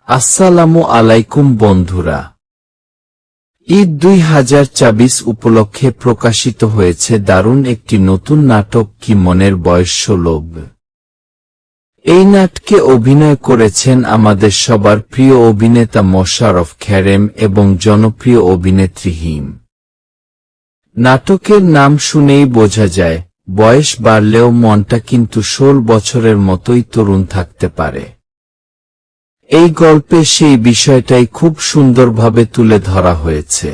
আসসালামু আলাইকুম বন্ধুরা। ঈদ 2024 উপলক্ষে প্রকাশিত হয়েছে দারুণ একটি নতুন নাটক কি মনের বয়স 16। এই নাটকে অভিনয় করেছেন আমাদের সবার প্রিয় অভিনেতা মোশাররফ করিম এবং জনপ্রিয় অভিনেত্রী হিম। নাটকের নাম শুনেই বোঝা যায়, বয়স বাড়লেও মনটা কিন্তু 16 বছরের মতোই তরুণ থাকতে পারে। এই গল্পে সেই বিষয়টাই খুব সুন্দরভাবে তুলে ধরা হয়েছে।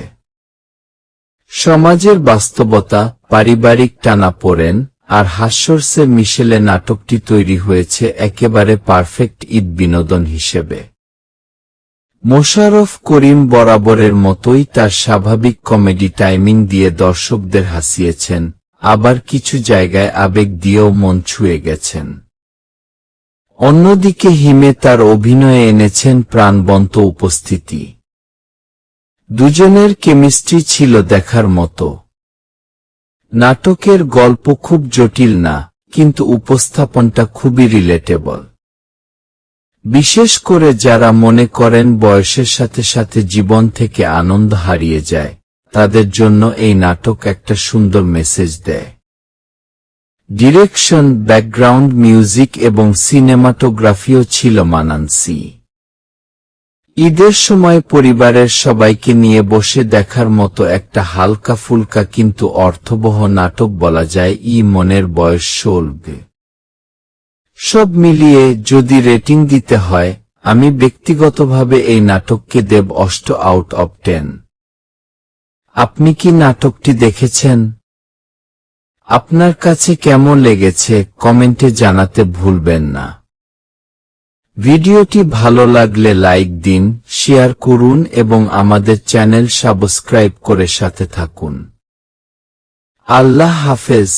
সমাজের বাস্তবতা, পারিবারিক টানাপোড়েন আর হাস্যরসে মিশেলে নাটকটি তৈরি হয়েছে একেবারে পারফেক্ট ঈদ বিনোদন হিসেবে। মোশাররফ করিম বরাবরের মতোই তার স্বাভাবিক কমেডি টাইমিং দিয়ে দর্শকদের হাসিয়েছেন, আবার কিছু জায়গায় আবেগ দিয়েও মন ছুঁয়ে গেছেন। অন্যদিকে হিমে তার অভিনয়ে এনেছেন প্রাণবন্ত উপস্থিতি। দুজনের কেমিস্ট্রি ছিল দেখার মতো। নাটকের গল্প খুব জটিল না, কিন্তু উপস্থাপনটা খুবই রিলেটেবল। বিশেষ করে যারা মনে করেন বয়সের সাথে সাথে জীবন থেকে আনন্দ হারিয়ে যায়, তাদের জন্য এই নাটক একটা সুন্দর মেসেজ দেয়। ডিরেকশন, ব্যাকগ্রাউন্ড মিউজিক এবং সিনেমাটোগ্রাফিও ছিল মানানসই। ঈদের সময় পরিবারের সবাইকে নিয়ে বসে দেখার মতো একটা হালকা ফুলকা কিন্তু অর্থবহ নাটক বলা যায় মনের বয়স 16। সব মিলিয়ে যদি রেটিং দিতে হয়, আমি ব্যক্তিগতভাবে এই নাটককে দেব 8 আউট অফ 10। আপনি কি নাটকটি দেখেছেন? আপনার কাছে কেমন লেগেছে কমেন্টে জানাতে ভুলবেন না। ভিডিওটি ভালো লাগলে লাইক দিন, শেয়ার করুন এবং আমাদের চ্যানেল সাবস্ক্রাইব করে সাথে থাকুন। আল্লাহ হাফেজ।